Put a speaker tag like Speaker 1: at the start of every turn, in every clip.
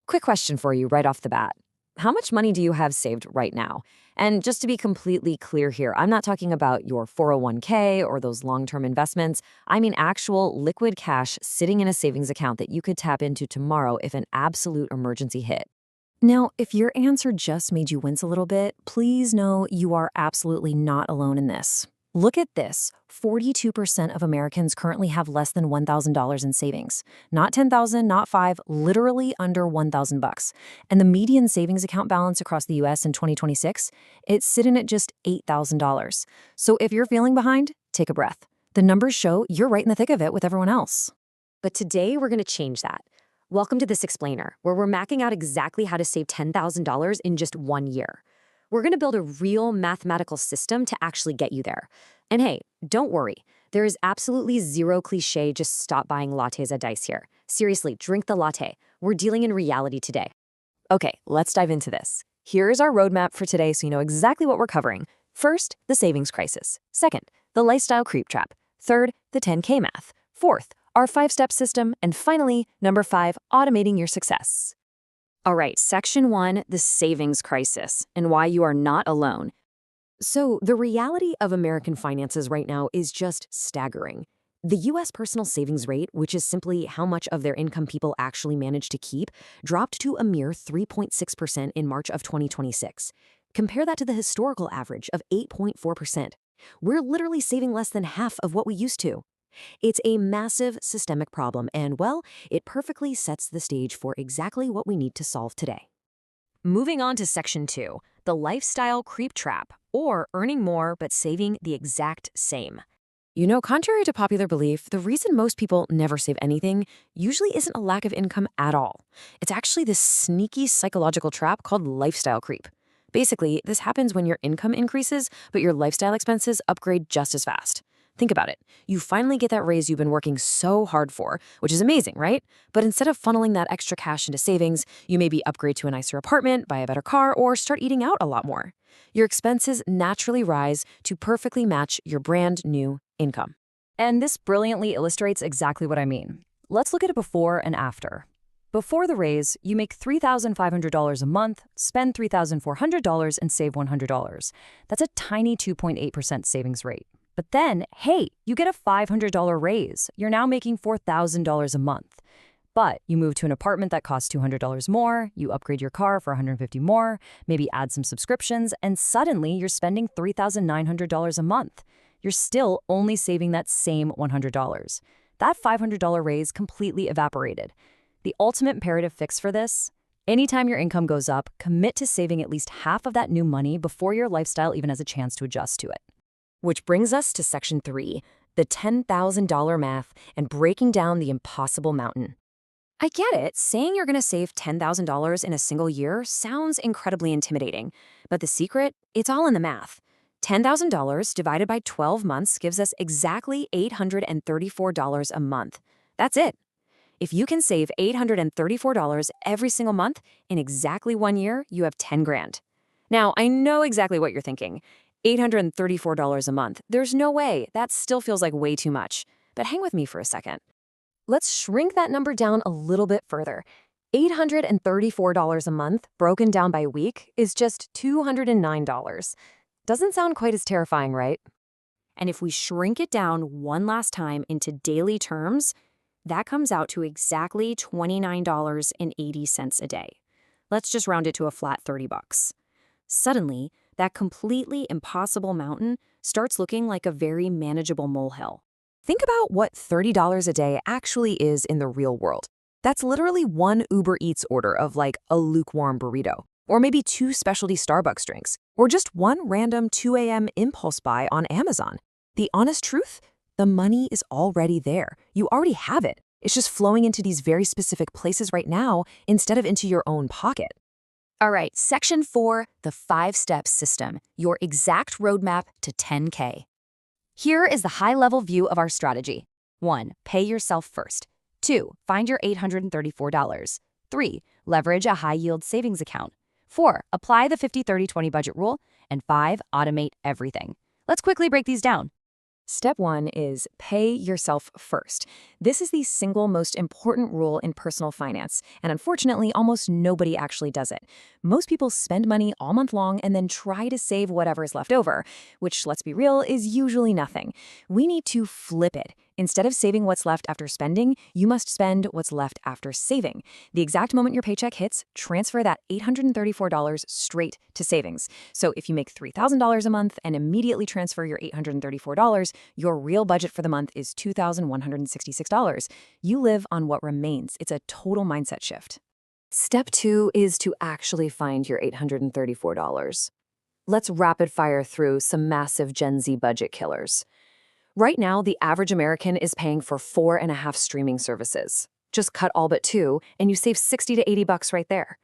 Speaker 1: Quick question for you right off the bat. How much money do you have saved right now? And just to be completely clear here, I'm not talking about your 401k or those long term investments. I mean actual liquid cash sitting in a savings account that you could tap into tomorrow if an absolute emergency hit. Now, if your answer just made you wince a little bit, please know you are absolutely not alone in this. Look at this. 42% of Americans currently have less than $1,000 in savings. Not 10,000, not 5, literally under 1,000 bucks. And the median savings account balance across the US in 2026, it's sitting at just $8,000. So if you're feeling behind, take a breath. The numbers show you're right in the thick of it with everyone else. But today we're going to change that. Welcome to This Explainer, where we're mapping out exactly how to save $10,000 in just 1 year. We're going to build a real mathematical system to actually get you there. And hey, don't worry. There is absolutely zero cliche, just stop buying lattes at Dice here. Seriously, drink the latte. We're dealing in reality today. Okay, let's dive into this. Here's our roadmap for today so you know exactly what we're covering. First, the savings crisis. Second, the lifestyle creep trap. Third, the 10K math. Fourth, our 5-step system. And finally, number 5, automating your success. All right, section 1, the savings crisis, and why you are not alone. So, the reality of American finances right now is just staggering. The U.S. personal savings rate, which is simply how much of their income people actually manage to keep, dropped to a mere 3.6% in March of 2026. Compare that to the historical average of 8.4%. We're literally saving less than half of what we used to. It's a massive systemic problem, and, well, it perfectly sets the stage for exactly what we need to solve today. Moving on to section 2, the lifestyle creep trap, or earning more but saving the exact same. You know, contrary to popular belief, the reason most people never save anything usually isn't a lack of income at all. It's actually this sneaky psychological trap called lifestyle creep. Basically, this happens when your income increases, but your lifestyle expenses upgrade just as fast. Think about it. You finally get that raise you've been working so hard for, which is amazing, right? But instead of funneling that extra cash into savings, you maybe upgrade to a nicer apartment, buy a better car, or start eating out a lot more. Your expenses naturally rise to perfectly match your brand new income. And this brilliantly illustrates exactly what I mean. Let's look at it before and after. Before the raise, you make $3,500 a month, spend $3,400, and save $100. That's a tiny 2.8% savings rate. But then, hey, you get a $500 raise. You're now making $4,000 a month. But you move to an apartment that costs $200 more, you upgrade your car for $150 more, maybe add some subscriptions, and suddenly you're spending $3,900 a month. You're still only saving that same $100. That $500 raise completely evaporated. The ultimate imperative fix for this? Anytime your income goes up, commit to saving at least half of that new money before your lifestyle even has a chance to adjust to it. Which brings us to section 3, the $10,000 math and breaking down the impossible mountain. I get it, saying you're going to save $10,000 in a single year sounds incredibly intimidating. But the secret? It's all in the math. $10,000 divided by 12 months gives us exactly $834 a month. That's it. If you can save $834 every single month in exactly 1 year, you have 10 grand. Now, I know exactly what you're thinking. $834 a month. There's no way. That still feels like way too much. But hang with me for a second. Let's shrink that number down a little bit further. $834 a month, broken down by week, is just $209. Doesn't sound quite as terrifying, right? And if we shrink it down one last time into daily terms, that comes out to exactly $29.80 a day. Let's just round it to a flat 30 bucks. Suddenly, that completely impossible mountain starts looking like a very manageable molehill. Think about what $30 a day actually is in the real world. That's literally one Uber Eats order of like a lukewarm burrito, or maybe 2 specialty Starbucks drinks, or just one random 2 a.m. impulse buy on Amazon. The honest truth? The money is already there. You already have it. It's just flowing into these very specific places right now instead of into your own pocket. All right, section 4, the 5-step system, your exact roadmap to 10K. Here is the high-level view of our strategy. 1. Pay yourself first. 2. Find your $834. 3. Leverage a high-yield savings account. 4. Apply the 50-30-20 budget rule. And 5. Automate everything. Let's quickly break these down. Step one is pay yourself first. This is the single most important rule in personal finance, and unfortunately, almost nobody actually does it. Most people spend money all month long and then try to save whatever is left over, which, let's be real, is usually nothing. We need to flip it. Instead of saving what's left after spending, you must spend what's left after saving. The exact moment your paycheck hits, transfer that $834 straight to savings. So if you make $3,000 a month and immediately transfer your $834, your real budget for the month is $2,166. You live on what remains. It's a total mindset shift. Step two is to actually find your $834. Let's rapid fire through some massive Gen Z budget killers. Right now, the average American is paying for 4.5 streaming services. Just cut all but two, and you save 60 to 80 bucks right there.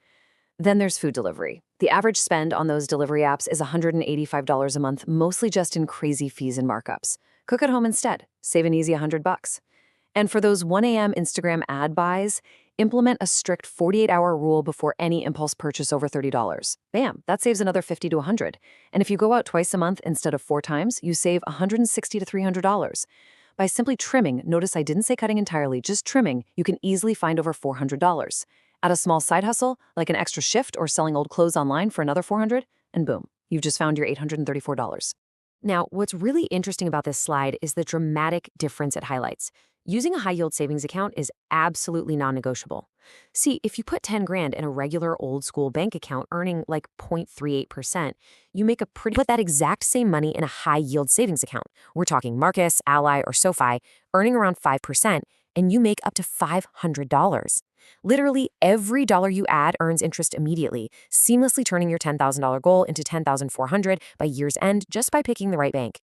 Speaker 1: Then there's food delivery. The average spend on those delivery apps is $185 a month, mostly just in crazy fees and markups. Cook at home instead. Save an easy 100 bucks. And for those 1 a.m. Instagram ad buys, implement a strict 48-hour rule before any impulse purchase over $30. Bam, that saves another $50 to $100. And if you go out twice a month instead of 4 times, you save $160 to $300. By simply trimming, notice I didn't say cutting entirely, just trimming, you can easily find over $400. Add a small side hustle, like an extra shift or selling old clothes online for another $400, and boom, you've just found your $834. Now, what's really interesting about this slide is the dramatic difference it highlights. Using a high-yield savings account is absolutely non-negotiable. See, if you put 10 grand in a regular old-school bank account earning like 0.38%, you make a put that exact same money in a high-yield savings account. We're talking Marcus, Ally, or SoFi, earning around 5%, and you make up to $500. Literally, every dollar you add earns interest immediately, seamlessly turning your $10,000 goal into $10,400 by year's end just by picking the right bank.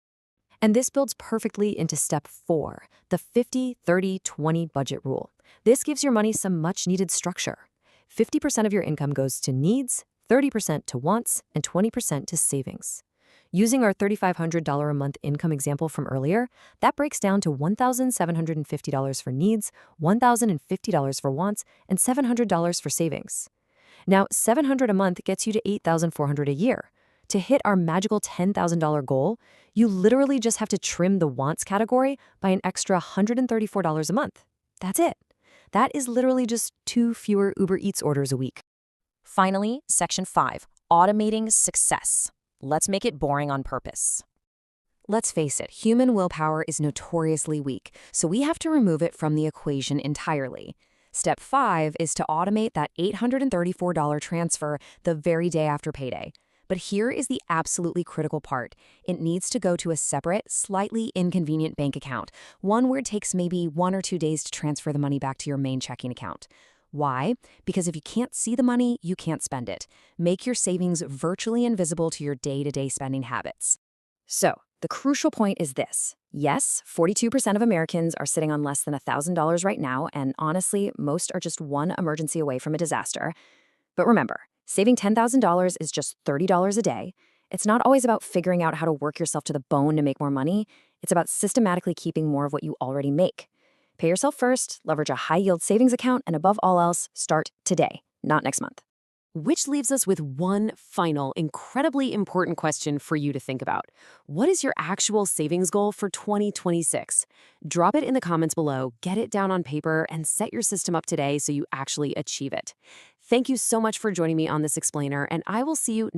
Speaker 1: And this builds perfectly into step 4, the 50-30-20 budget rule. This gives your money some much-needed structure. 50% of your income goes to needs, 30% to wants, and 20% to savings. Using our $3,500 a month income example from earlier, that breaks down to $1,750 for needs, $1,050 for wants, and $700 for savings. Now, $700 a month gets you to $8,400 a year. To hit our magical $10,000 goal, you literally just have to trim the wants category by an extra $134 a month. That's it. That is literally just 2 fewer Uber Eats orders a week. Finally, section 5, automating success. Let's make it boring on purpose. Let's face it, human willpower is notoriously weak, so we have to remove it from the equation entirely. Step 5 is to automate that $834 transfer the very day after payday. But here is the absolutely critical part. It needs to go to a separate, slightly inconvenient bank account, one where it takes maybe 1 or 2 days to transfer the money back to your main checking account. Why? Because if you can't see the money, you can't spend it. Make your savings virtually invisible to your day-to-day spending habits. So, the crucial point is this. Yes, 42% of Americans are sitting on less than $1,000 right now, and honestly, most are just one emergency away from a disaster. But remember, saving $10,000 is just $30 a day. It's not always about figuring out how to work yourself to the bone to make more money. It's about systematically keeping more of what you already make. Pay yourself first, leverage a high-yield savings account, and above all else, start today, not next month. Which leaves us with one final, incredibly important question for you to think about. What is your actual savings goal for 2026? Drop it in the comments below, get it down on paper, and set your system up today so you actually achieve it. Thank you so much for joining me on this explainer, and I will see you